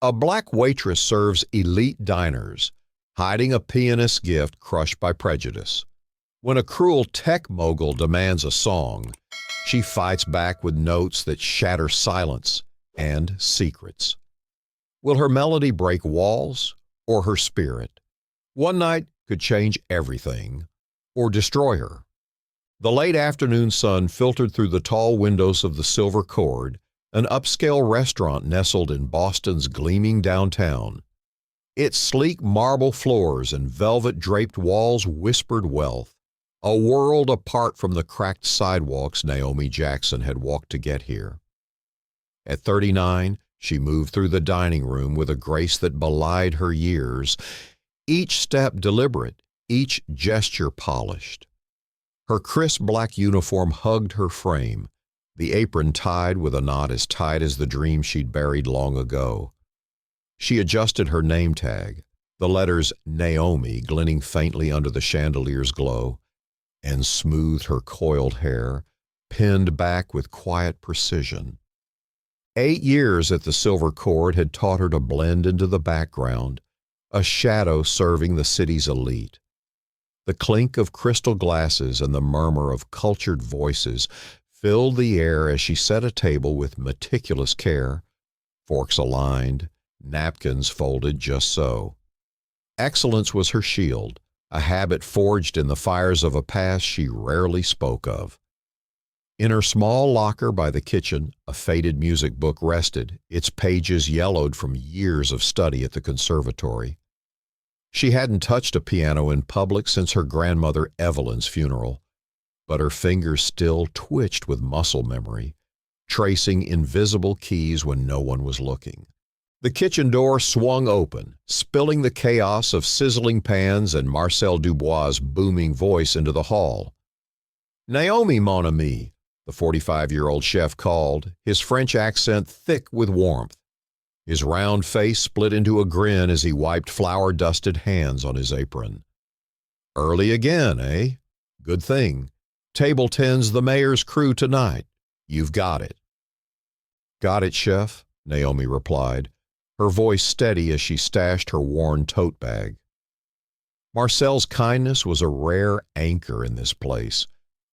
A black waitress serves elite diners, hiding a pianist's gift crushed by prejudice. When a cruel tech mogul demands a song, she fights back with notes that shatter silence and secrets. Will her melody break walls or her spirit? One night could change everything or destroy her. The late afternoon sun filtered through the tall windows of the Silver Cord, an upscale restaurant nestled in Boston's gleaming downtown. Its sleek marble floors and velvet-draped walls whispered wealth, a world apart from the cracked sidewalks Naomi Jackson had walked to get here. At 39, she moved through the dining room with a grace that belied her years, each step deliberate, each gesture polished. Her crisp black uniform hugged her frame, the apron tied with a knot as tight as the dream she'd buried long ago. She adjusted her name tag, the letters Naomi glinting faintly under the chandelier's glow, and smoothed her coiled hair, pinned back with quiet precision. 8 years at the Silver Cord had taught her to blend into the background, a shadow serving the city's elite. The clink of crystal glasses and the murmur of cultured voices filled the air as she set a table with meticulous care, forks aligned, napkins folded just so. Excellence was her shield, a habit forged in the fires of a past she rarely spoke of. In her small locker by the kitchen, a faded music book rested, its pages yellowed from years of study at the conservatory. She hadn't touched a piano in public since her grandmother Evelyn's funeral, but her fingers still twitched with muscle memory, tracing invisible keys when no one was looking. The kitchen door swung open, spilling the chaos of sizzling pans and Marcel Dubois' booming voice into the hall. "Naomi, mon ami," the 45-year-old chef called, his French accent thick with warmth. His round face split into a grin as he wiped flour-dusted hands on his apron. "Early again, eh? Good thing. Table 10's the mayor's crew tonight. You've got it." "Got it, chef," Naomi replied, her voice steady as she stashed her worn tote bag. Marcel's kindness was a rare anchor in this place,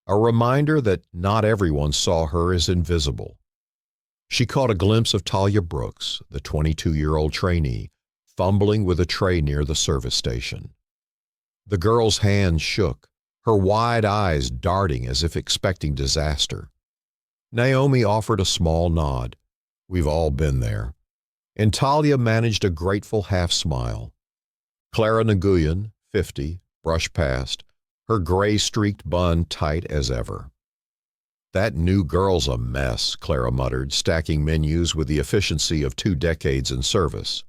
a reminder that not everyone saw her as invisible. She caught a glimpse of Talia Brooks, the 22-year-old trainee, fumbling with a tray near the service station. The girl's hands shook, her wide eyes darting as if expecting disaster. Naomi offered a small nod. "We've all been there." And Talia managed a grateful half-smile. Clara Nguyen, 50, brushed past, her gray-streaked bun tight as ever. "That new girl's a mess," Clara muttered, stacking menus with the efficiency of 2 decades in service.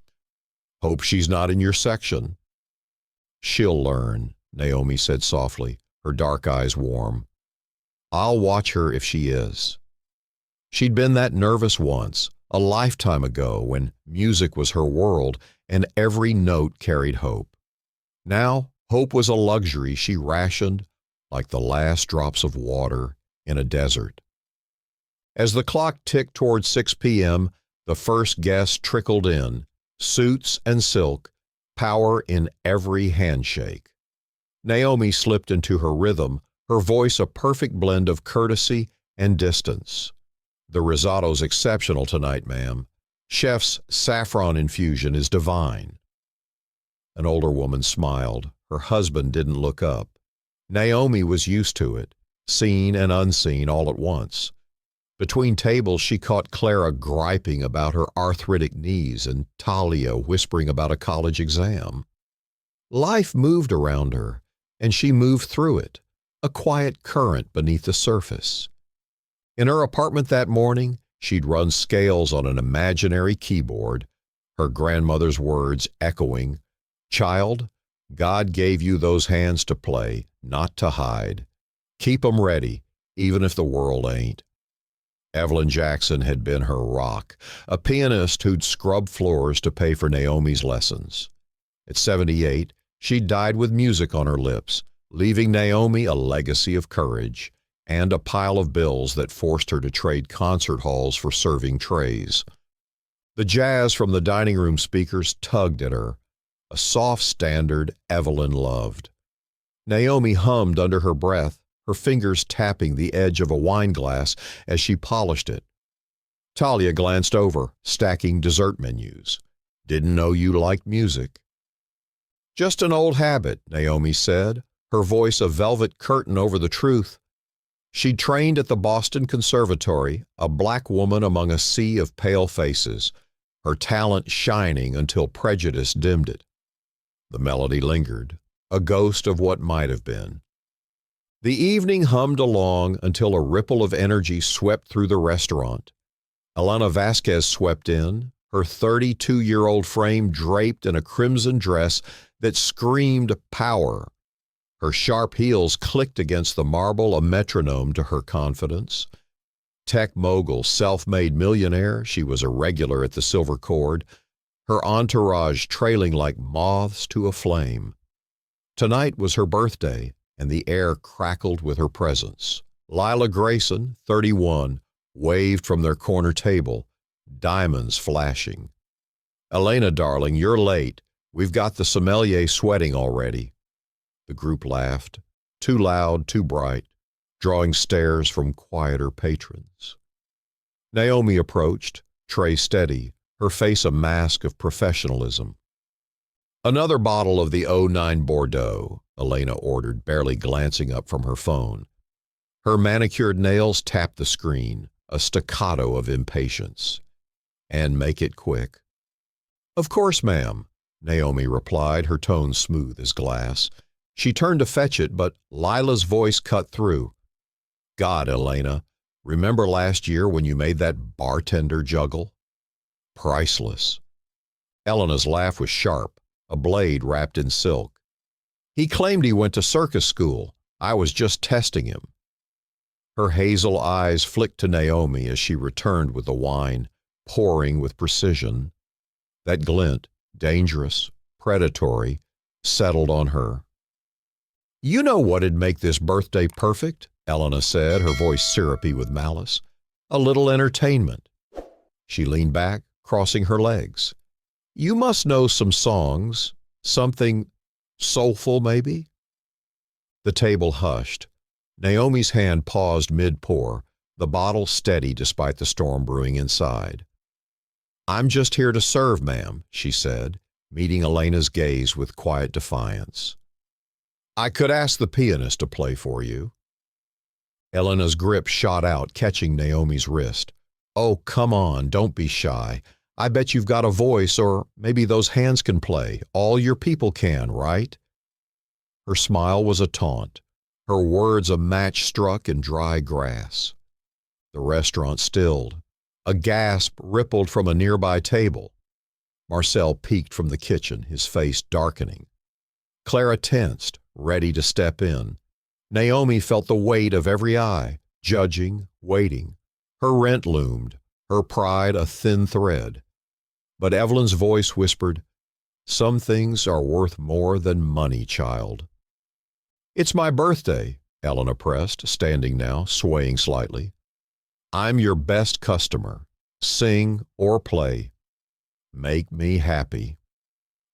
"Hope she's not in your section." "She'll learn," Naomi said softly, her dark eyes warm. "I'll watch her if she is." She'd been that nervous once, a lifetime ago, when music was her world and every note carried hope. Now, hope was a luxury she rationed like the last drops of water in a desert. As the clock ticked toward 6 p.m., the first guest trickled in, suits and silk, power in every handshake. Naomi slipped into her rhythm, her voice a perfect blend of courtesy and distance. "The risotto's exceptional tonight, ma'am. Chef's saffron infusion is divine." An older woman smiled. Her husband didn't look up. Naomi was used to it, seen and unseen all at once. Between tables, she caught Clara griping about her arthritic knees and Talia whispering about a college exam. Life moved around her, and she moved through it, a quiet current beneath the surface. In her apartment that morning, she'd run scales on an imaginary keyboard, her grandmother's words echoing, "Child, God gave you those hands to play, not to hide. Keep 'em ready, even if the world ain't." Evelyn Jackson had been her rock, a pianist who'd scrub floors to pay for Naomi's lessons. At 78, she died with music on her lips, leaving Naomi a legacy of courage and a pile of bills that forced her to trade concert halls for serving trays. The jazz from the dining room speakers tugged at her, a soft standard Evelyn loved. Naomi hummed under her breath, her fingers tapping the edge of a wine glass as she polished it. Talia glanced over, stacking dessert menus. Didn't know you liked music. Just an old habit, Naomi said, her voice a velvet curtain over the truth. She'd trained at the Boston Conservatory, a black woman among a sea of pale faces, her talent shining until prejudice dimmed it. The melody lingered, a ghost of what might have been. The evening hummed along until a ripple of energy swept through the restaurant. Elena Vasquez swept in, her 32-year-old frame draped in a crimson dress that screamed power. Her sharp heels clicked against the marble, a metronome to her confidence. Tech mogul, self-made millionaire, she was a regular at the Silver Cord, her entourage trailing like moths to a flame. Tonight was her birthday, and the air crackled with her presence. Lila Grayson, 31, waved from their corner table, diamonds flashing. "Elena, darling, you're late. We've got the sommelier sweating already." The group laughed, too loud, too bright, drawing stares from quieter patrons. Naomi approached, tray steady, her face a mask of professionalism. "Another bottle of the '09 Bordeaux," Elena ordered, barely glancing up from her phone. Her manicured nails tapped the screen, a staccato of impatience. "And make it quick." "Of course, ma'am," Naomi replied, her tone smooth as glass. She turned to fetch it, but Lila's voice cut through. "God, Elena, remember last year when you made that bartender juggle? Priceless." Elena's laugh was sharp, a blade wrapped in silk. "He claimed he went to circus school. I was just testing him." Her hazel eyes flicked to Naomi as she returned with the wine, pouring with precision. That glint, dangerous, predatory, settled on her. "You know what'd make this birthday perfect," Elena said, her voice syrupy with malice. "A little entertainment." She leaned back, crossing her legs. "You must know some songs, something soulful, maybe?" The table hushed. Naomi's hand paused mid-pour, the bottle steady despite the storm brewing inside. "I'm just here to serve, ma'am," she said, meeting Elena's gaze with quiet defiance. "I could ask the pianist to play for you." Elena's grip shot out, catching Naomi's wrist. "Oh, come on, don't be shy. I bet you've got a voice, or maybe those hands can play. All your people can, right?" Her smile was a taunt, her words a match struck in dry grass. The restaurant stilled. A gasp rippled from a nearby table. Marcel peeked from the kitchen, his face darkening. Clara tensed, ready to step in. Naomi felt the weight of every eye, judging, waiting. Her rent loomed, her pride a thin thread. But Evelyn's voice whispered, "Some things are worth more than money, child." "It's my birthday," Elena pressed, standing now, swaying slightly. "I'm your best customer. Sing or play. Make me happy."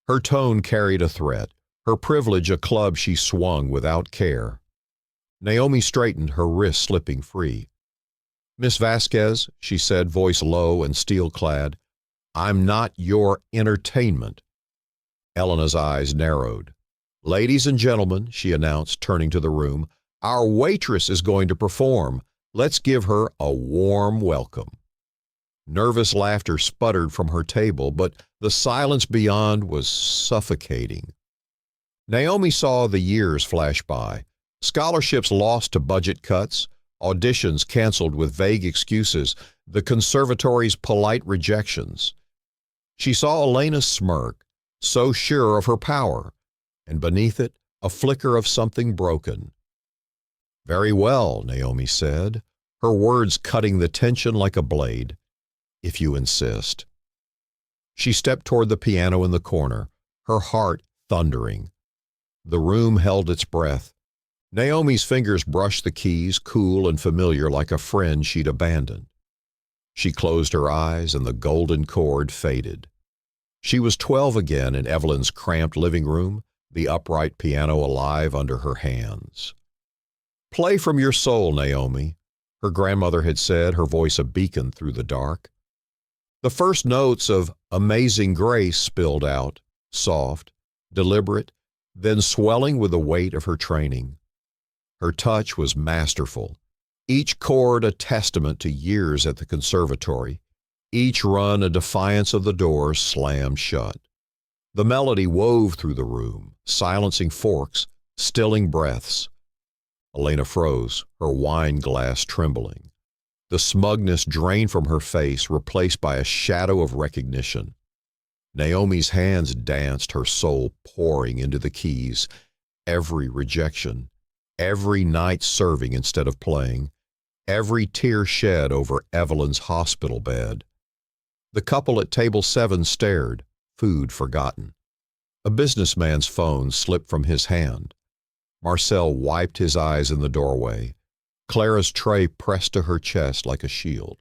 Her tone carried a threat, her privilege a club she swung without care. Naomi straightened, her wrist slipping free. "Miss Vasquez," she said, voice low and steel-clad, "I'm not your entertainment." Elena's eyes narrowed. "Ladies and gentlemen," she announced, turning to the room, "our waitress is going to perform. Let's give her a warm welcome." Nervous laughter sputtered from her table, but the silence beyond was suffocating. Naomi saw the years flash by. Scholarships lost to budget cuts, auditions canceled with vague excuses, the conservatory's polite rejections. She saw Elena's smirk, so sure of her power, and beneath it, a flicker of something broken. "Very well," Naomi said, her words cutting the tension like a blade. "If you insist." She stepped toward the piano in the corner, her heart thundering. The room held its breath. Naomi's fingers brushed the keys, cool and familiar like a friend she'd abandoned. She closed her eyes and the golden cord faded. She was 12 again in Evelyn's cramped living room, the upright piano alive under her hands. "Play from your soul, Naomi," her grandmother had said, her voice a beacon through the dark. The first notes of Amazing Grace spilled out, soft, deliberate, then swelling with the weight of her training. Her touch was masterful, each chord a testament to years at the conservatory, each run a defiance of the doors slammed shut. The melody wove through the room, silencing forks, stilling breaths. Elena froze, her wine glass trembling. The smugness drained from her face, replaced by a shadow of recognition. Naomi's hands danced, her soul pouring into the keys. Every rejection, every night serving instead of playing, every tear shed over Evelyn's hospital bed. The couple at table 7 stared, food forgotten. A businessman's phone slipped from his hand. Marcel wiped his eyes in the doorway. Clara's tray pressed to her chest like a shield.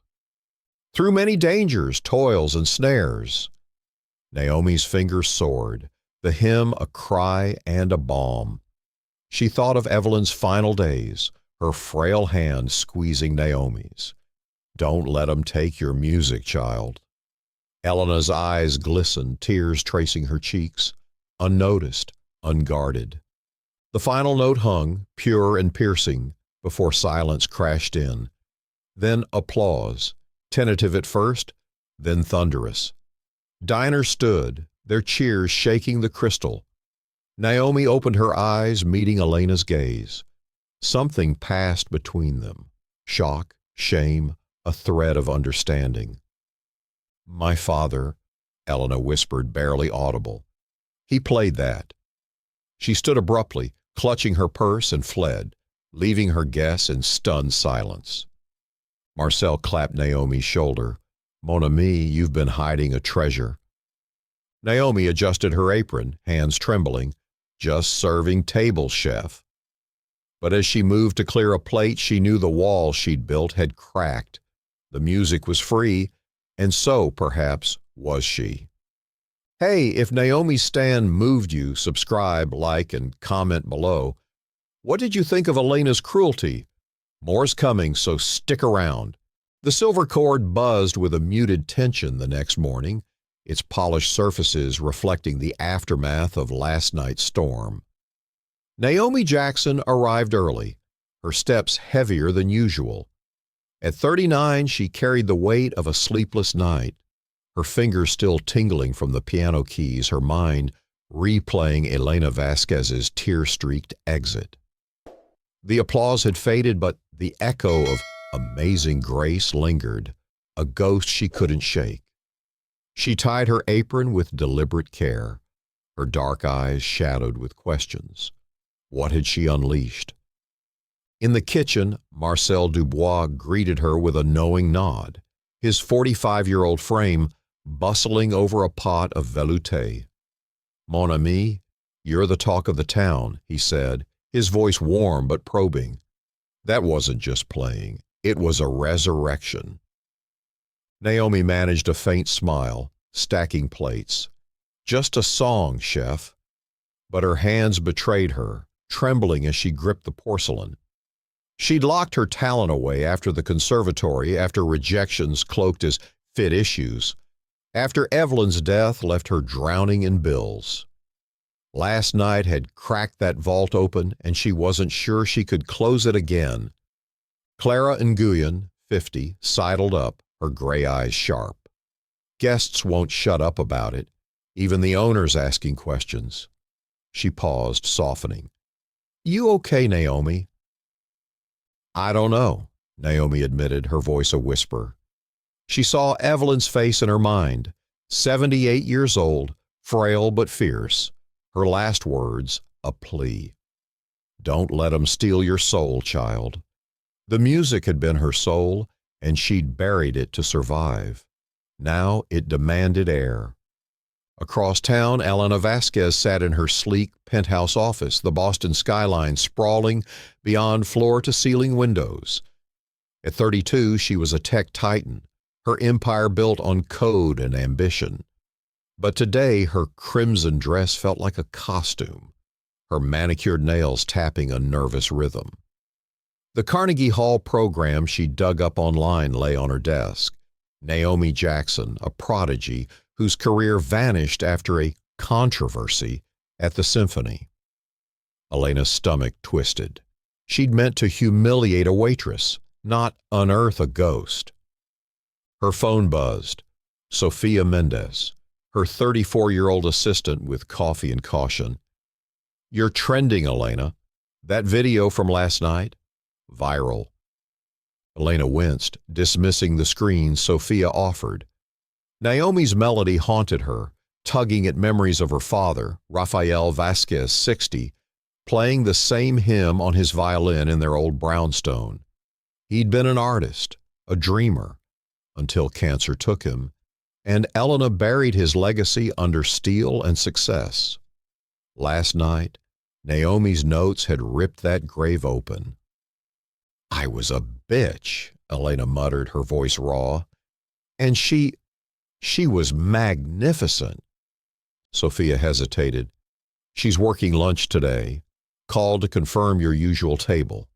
"Through many dangers, toils, and snares." Naomi's fingers soared, the hymn a cry and a balm. She thought of Evelyn's final days, her frail hand squeezing Naomi's. "Don't let 'em take your music, child." Elena's eyes glistened, tears tracing her cheeks, unnoticed, unguarded. The final note hung, pure and piercing, before silence crashed in. Then applause, tentative at first, then thunderous. Diners stood, their cheers shaking the crystal. Naomi opened her eyes, meeting Elena's gaze. Something passed between them. Shock, shame, a thread of understanding. "My father," Elena whispered, barely audible. "He played that." She stood abruptly, clutching her purse, and fled, leaving her guests in stunned silence. Marcel clapped Naomi's shoulder. "Mon ami, you've been hiding a treasure." Naomi adjusted her apron, hands trembling. "Just serving table, chef." But as she moved to clear a plate, she knew the wall she'd built had cracked. The music was free, and so, perhaps, was she. Hey, if Naomi's stand moved you, subscribe, like, and comment below. What did you think of Elena's cruelty? More's coming, so stick around. The silver cord buzzed with a muted tension the next morning, its polished surfaces reflecting the aftermath of last night's storm. Naomi Jackson arrived early, her steps heavier than usual. At 39, she carried the weight of a sleepless night, her fingers still tingling from the piano keys, her mind replaying Elena Vasquez's tear-streaked exit. The applause had faded, but the echo of Amazing Grace lingered, a ghost she couldn't shake. She tied her apron with deliberate care, her dark eyes shadowed with questions. What had she unleashed? In the kitchen, Marcel Dubois greeted her with a knowing nod, his 45-year-old frame bustling over a pot of velouté. "Mon ami, you're the talk of the town," he said, his voice warm but probing. That wasn't just playing, it was a resurrection. Naomi managed a faint smile, stacking plates. "Just a song, chef." But her hands betrayed her, trembling as she gripped the porcelain. She'd locked her talent away after the conservatory, after rejections cloaked as fit issues, after Evelyn's death left her drowning in bills. Last night had cracked that vault open, and she wasn't sure she could close it again. Clara Nguyen, 50, sidled up, her gray eyes sharp. Guests won't shut up about it, even the owner's asking questions. She paused, softening. "You okay, Naomi?" "I don't know," Naomi admitted, her voice a whisper. She saw Evelyn's face in her mind, 78 years old, frail but fierce. Her last words, a plea. "Don't let 'em steal your soul, child." The music had been her soul, and she'd buried it to survive. Now it demanded air. Across town, Elena Vasquez sat in her sleek penthouse office, the Boston skyline sprawling beyond floor-to-ceiling windows. At 32, she was a tech titan, her empire built on code and ambition. But today her crimson dress felt like a costume, her manicured nails tapping a nervous rhythm. The Carnegie Hall program she dug up online lay on her desk. Naomi Jackson, a prodigy whose career vanished after a controversy at the symphony. Elena's stomach twisted. She'd meant to humiliate a waitress, not unearth a ghost. Her phone buzzed. Sophia Mendez, her 34-year-old assistant with coffee and caution. "You're trending, Elena. That video from last night? Viral." Elena winced, dismissing the screen Sophia offered. Naomi's melody haunted her, tugging at memories of her father, Rafael Vasquez, 60, playing the same hymn on his violin in their old brownstone. He'd been an artist, a dreamer, until cancer took him, and Elena buried his legacy under steel and success. Last night, Naomi's notes had ripped that grave open. "I was a bitch," Elena muttered, her voice raw. "And she was magnificent." Sophia hesitated. "She's working lunch today. Called to confirm your usual table."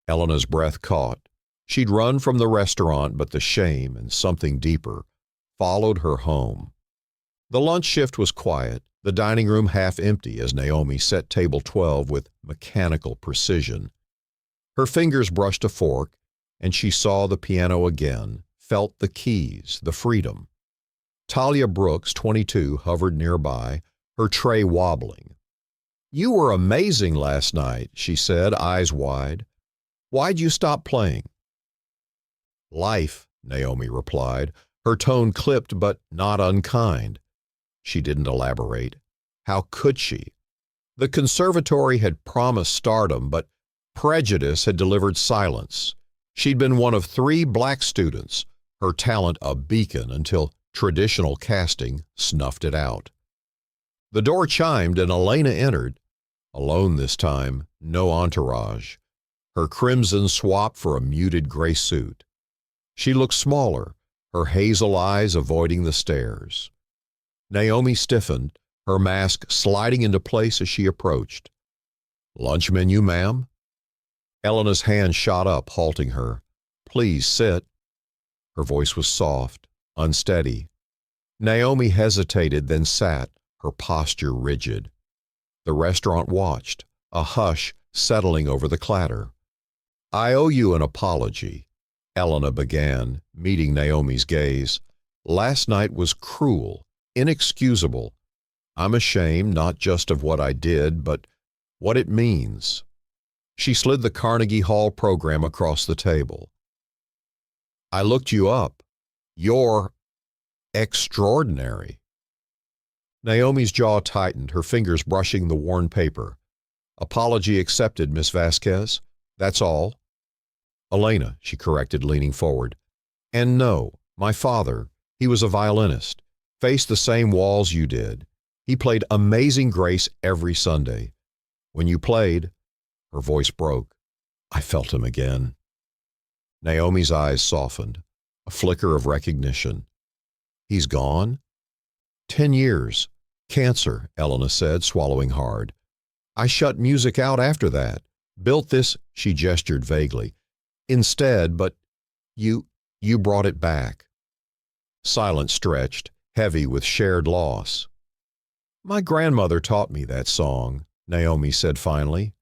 Elena's breath caught. She'd run from the restaurant, but the shame and something deeper followed her home. The lunch shift was quiet, the dining room half empty as Naomi set table 12 with mechanical precision. Her fingers brushed a fork, and she saw the piano again, felt the keys, the freedom. Talia Brooks, 22, hovered nearby, her tray wobbling. "You were amazing last night," she said, eyes wide. "Why'd you stop playing?" "Life," Naomi replied, her tone clipped but not unkind. She didn't elaborate. How could she? The conservatory had promised stardom, but prejudice had delivered silence. She'd been one of 3 black students, her talent a beacon until traditional casting snuffed it out. The door chimed and Elena entered, alone this time, no entourage. Her crimson swapped for a muted gray suit. She looked smaller, her hazel eyes avoiding the stares. Naomi stiffened, her mask sliding into place as she approached. "Lunch menu, ma'am?" Elena's hand shot up, halting her. "Please sit." Her voice was soft, unsteady. Naomi hesitated, then sat, her posture rigid. The restaurant watched, a hush settling over the clatter. "I owe you an apology," Elena began, meeting Naomi's gaze. "Last night was cruel, inexcusable. I'm ashamed not just of what I did, but what it means." She slid the Carnegie Hall program across the table. "I looked you up. You're extraordinary." Naomi's jaw tightened, her fingers brushing the worn paper. "Apology accepted, Miss Vasquez. That's all." "Elena," she corrected, leaning forward. "And no, my father, he was a violinist, faced the same walls you did. He played Amazing Grace every Sunday. When you played," her voice broke, "I felt him again." Naomi's eyes softened, a flicker of recognition. "He's gone?" 10 years. Cancer, Elena said, swallowing hard. "I shut music out after that. Built this," she gestured vaguely, "instead, but you brought it back." Silence stretched, heavy with shared loss. "My grandmother taught me that song," Naomi said finally.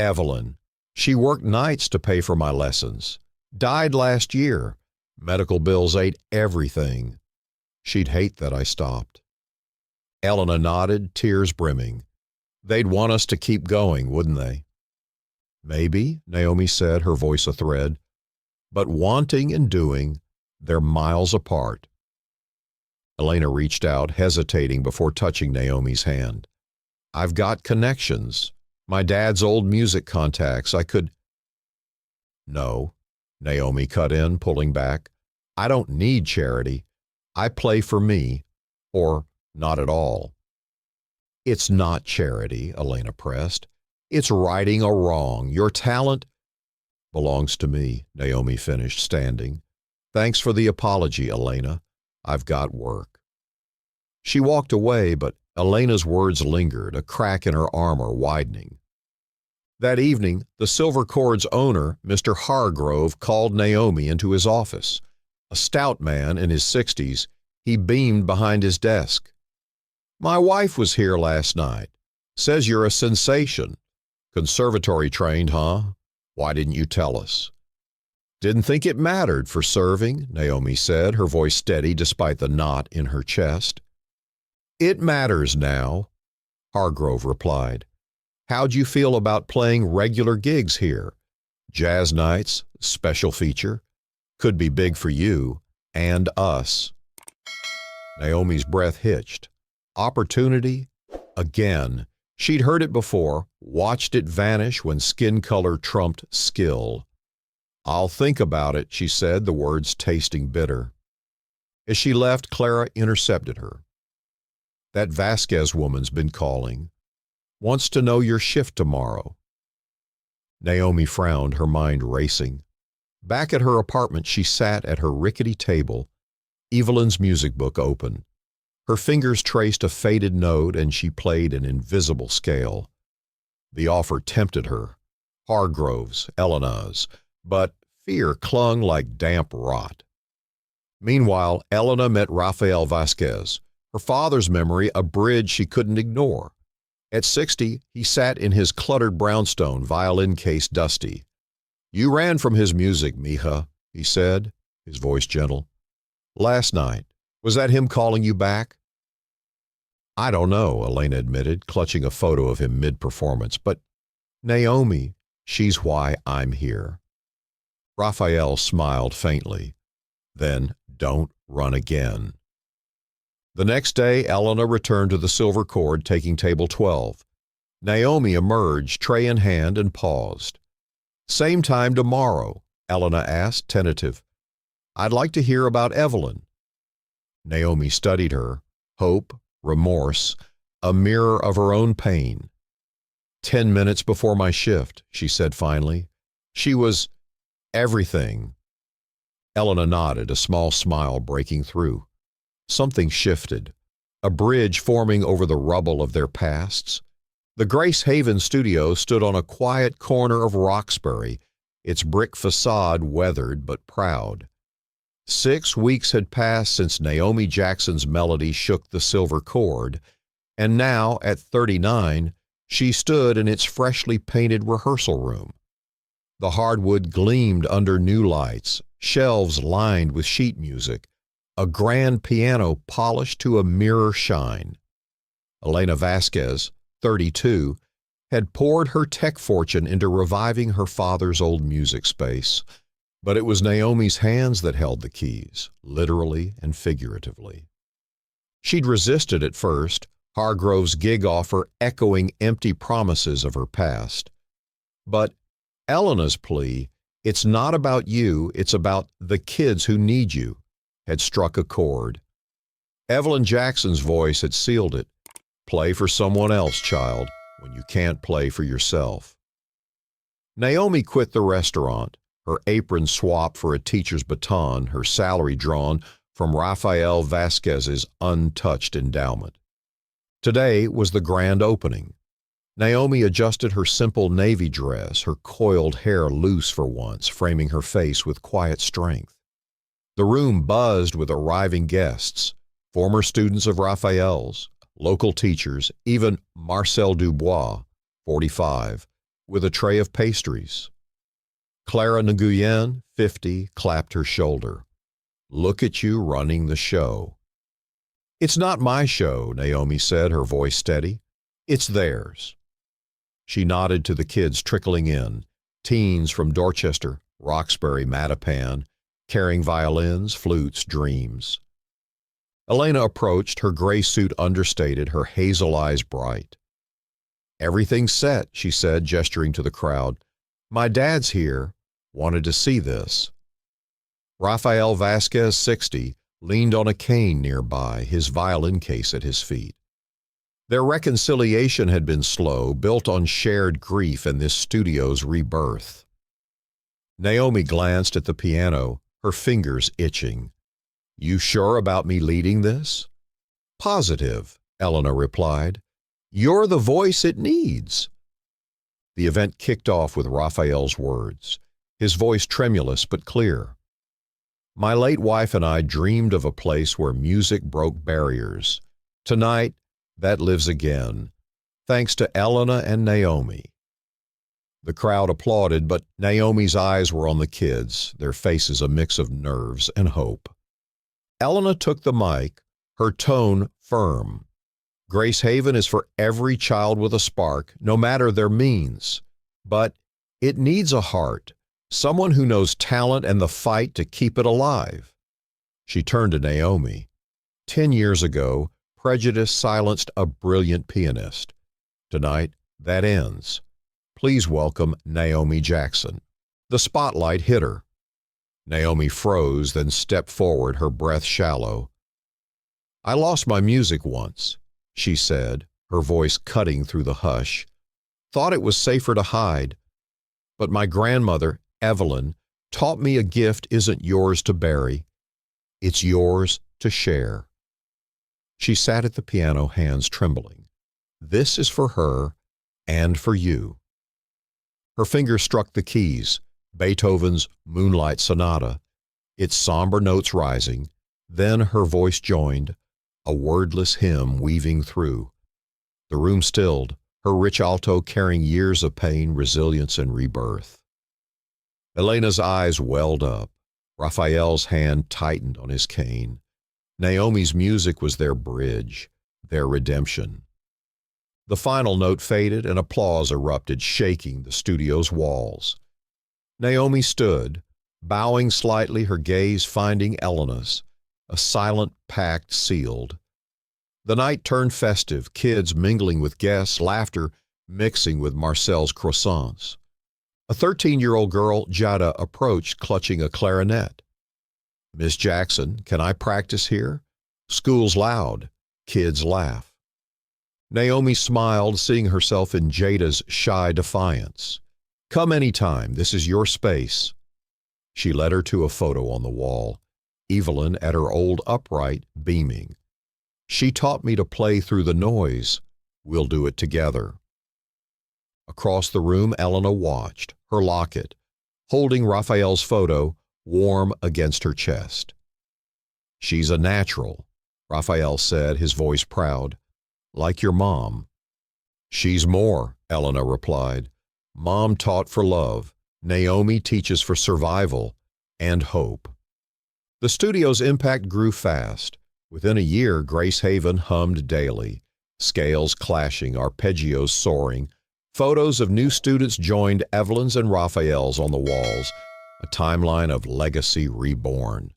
"Evelyn. She worked nights to pay for my lessons. Died last year. Medical bills ate everything. She'd hate that I stopped." Elena nodded, tears brimming. "They'd want us to keep going, wouldn't they?" "Maybe," Naomi said, her voice a thread. "But wanting and doing, they're miles apart." Elena reached out, hesitating before touching Naomi's hand. "I've got connections. My dad's old music contacts. I could—" "No," Naomi cut in, pulling back. "I don't need charity. I play for me, or not at all." "It's not charity," Elena pressed. "It's righting a wrong. Your talent—" "Belongs to me," Naomi finished, standing. Thanks for the apology, Elena. I've got work. She walked away, but Elena's words lingered, a crack in her armor widening. That evening, the Silver Cord's owner, Mr. Hargrove, called Naomi into his office. A stout man in his 60s, he beamed behind his desk. "My wife was here last night. Says you're a sensation. Conservatory trained, huh? Why didn't you tell us?" "Didn't think it mattered for serving," Naomi said, her voice steady despite the knot in her chest. "It matters now," Hargrove replied. "How'd you feel about playing regular gigs here? Jazz nights, special feature. Could be big for you and us." Naomi's breath hitched. Opportunity? Again. She'd heard it before, watched it vanish when skin color trumped skill. "I'll think about it," she said, the words tasting bitter. As she left, Clara intercepted her. "That Vasquez woman's been calling. Wants to know your shift tomorrow." Naomi frowned, her mind racing. Back at her apartment, she sat at her rickety table, Evelyn's music book open. Her fingers traced a faded note and she played an invisible scale. The offer tempted her, Hargrove's, Elena's, but fear clung like damp rot. Meanwhile, Elena met Rafael Vasquez, her father's memory a bridge she couldn't ignore. At 60, he sat in his cluttered brownstone, violin case dusty. "You ran from his music, mija," he said, his voice gentle. "Last night. Was that him calling you back?" "I don't know," Elena admitted, clutching a photo of him mid-performance. "But, Naomi, she's why I'm here." Raphael smiled faintly. "Then don't run again." The next day, Elena returned to the Silver Cord, taking table 12. Naomi emerged, tray in hand, and paused. "Same time tomorrow?" Elena asked, tentative. "I'd like to hear about Evelyn." Naomi studied her, hope, remorse, a mirror of her own pain. 10 minutes before my shift," she said finally. "She was everything." Elena nodded, a small smile breaking through. Something shifted, a bridge forming over the rubble of their pasts. The Grace Haven studio stood on a quiet corner of Roxbury, its brick facade weathered but proud. 6 weeks had passed since Naomi Jackson's melody shook the Silver Cord, and now, at 39, she stood in its freshly painted rehearsal room. The hardwood gleamed under new lights, shelves lined with sheet music, a grand piano polished to a mirror shine. Elena Vasquez, 32, had poured her tech fortune into reviving her father's old music space, but it was Naomi's hands that held the keys, literally and figuratively. She'd resisted at first, Hargrove's gig offer echoing empty promises of her past. But Elena's plea, "It's not about you, it's about the kids who need you," had struck a chord. Evelyn Jackson's voice had sealed it. "Play for someone else, child, when you can't play for yourself." Naomi quit the restaurant, her apron swapped for a teacher's baton, her salary drawn from Rafael Vasquez's untouched endowment. Today was the grand opening. Naomi adjusted her simple navy dress, her coiled hair loose for once, framing her face with quiet strength. The room buzzed with arriving guests, former students of Raphael's, local teachers, even Marcel Dubois, 45, with a tray of pastries. Clara Nguyen, 50, clapped her shoulder. "Look at you running the show." "It's not my show," Naomi said, her voice steady. "It's theirs." She nodded to the kids trickling in, teens from Dorchester, Roxbury, Mattapan, carrying violins, flutes, dreams. Elena approached, her gray suit understated, her hazel eyes bright. "Everything's set," she said, gesturing to the crowd. "My dad's here. Wanted to see this." Rafael Vasquez, 60, leaned on a cane nearby, his violin case at his feet. Their reconciliation had been slow, built on shared grief and this studio's rebirth. Naomi glanced at the piano, her fingers itching. "You sure about me leading this?" "Positive," Elena replied. "You're the voice it needs." The event kicked off with Raphael's words, his voice tremulous but clear. "My late wife and I dreamed of a place where music broke barriers. Tonight, that lives again, thanks to Elena and Naomi." The crowd applauded, but Naomi's eyes were on the kids, their faces a mix of nerves and hope. Elena took the mic, her tone firm. "Grace Haven is for every child with a spark, no matter their means. But it needs a heart, someone who knows talent and the fight to keep it alive." She turned to Naomi. 10 years ago, prejudice silenced a brilliant pianist. Tonight, that ends. Please welcome Naomi Jackson. The spotlight hit her. Naomi froze, then stepped forward, her breath shallow. "I lost my music once," she said, her voice cutting through the hush. "Thought it was safer to hide. But my grandmother, Evelyn, taught me a gift isn't yours to bury. It's yours to share." She sat at the piano, hands trembling. "This is for her and for you." Her fingers struck the keys, Beethoven's Moonlight Sonata, its somber notes rising. Then her voice joined, a wordless hymn weaving through. The room stilled, her rich alto carrying years of pain, resilience, and rebirth. Elena's eyes welled up. Raphael's hand tightened on his cane. Naomi's music was their bridge, their redemption. The final note faded and applause erupted, shaking the studio's walls. Naomi stood, bowing slightly, her gaze finding Elena's, a silent pact sealed. The night turned festive, kids mingling with guests, laughter mixing with Marcel's croissants. A 13-year-old girl, Jada, approached clutching a clarinet. "Miss Jackson, can I practice here? School's loud. Kids laugh." Naomi smiled, seeing herself in Jada's shy defiance. "Come anytime. This is your space." She led her to a photo on the wall, Evelyn at her old upright, beaming. "She taught me to play through the noise. We'll do it together." Across the room, Elena watched, her locket, holding Raphael's photo, warm against her chest. "She's a natural," Raphael said, his voice proud. "Like your mom." "She's more," Elena replied. "Mom taught for love. Naomi teaches for survival and hope." The studio's impact grew fast. Within a year, Grace Haven hummed daily, scales clashing, arpeggios soaring. Photos of new students joined Evelyn's and Raphael's on the walls, a timeline of legacy reborn.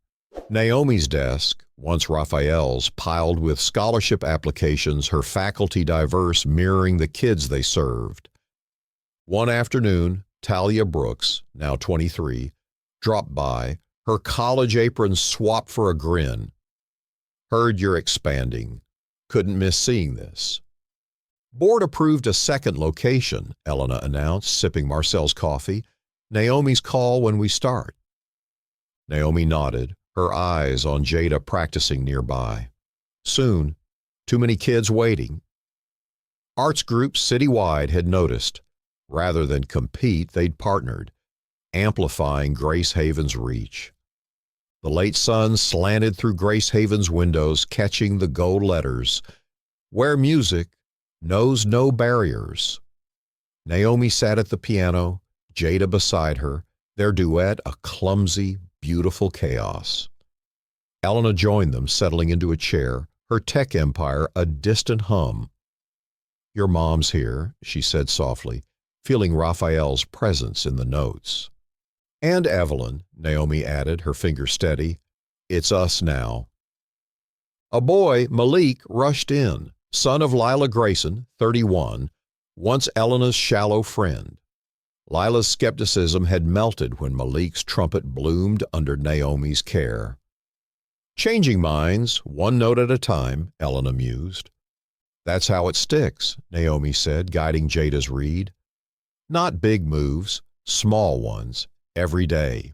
Naomi's desk, once Raphael's, piled with scholarship applications, her faculty diverse, mirroring the kids they served. One afternoon, Talia Brooks, now 23, dropped by, her college apron swapped for a grin. "Heard you're expanding. Couldn't miss seeing this." "Board approved a second location," Elena announced, sipping Marcel's coffee. "Naomi's call when we start." Naomi nodded, her eyes on Jada practicing nearby. "Soon. Too many kids waiting." Arts groups citywide had noticed. Rather than compete, they'd partnered, amplifying Grace Haven's reach. The late sun slanted through Grace Haven's windows, catching the gold letters, "Where music knows no barriers." Naomi sat at the piano, Jada beside her, their duet a clumsy, beautiful chaos. Elena joined them, settling into a chair, her tech empire a distant hum. "Your mom's here," she said softly, feeling Raphael's presence in the notes. "And Evelyn," Naomi added, her finger steady. "It's us now." A boy, Malik, rushed in, son of Lila Grayson, 31, once Elena's shallow friend. Lila's skepticism had melted when Malik's trumpet bloomed under Naomi's care. "Changing minds, one note at a time," Elena mused. "That's how it sticks," Naomi said, guiding Jada's reed. "Not big moves, small ones, every day."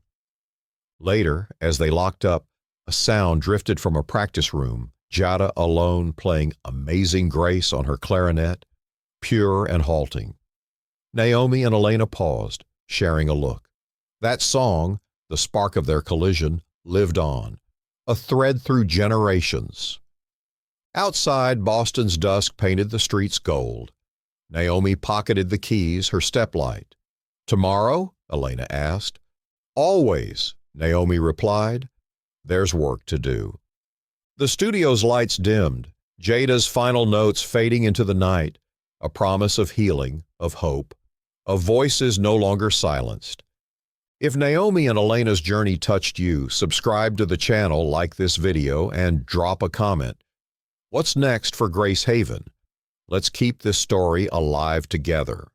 Later, as they locked up, a sound drifted from a practice room, Jada alone playing Amazing Grace on her clarinet, pure and halting. Naomi and Elena paused, sharing a look. That song, the spark of their collision, lived on, a thread through generations. Outside, Boston's dusk painted the streets gold. Naomi pocketed the keys, her step light. "Tomorrow?" Elena asked. "Always," Naomi replied. "There's work to do." The studio's lights dimmed, Jada's final notes fading into the night, a promise of healing, of hope, of voices no longer silenced. If Naomi and Elena's journey touched you, subscribe to the channel, like this video, and drop a comment. What's next for Grace Haven? Let's keep this story alive together.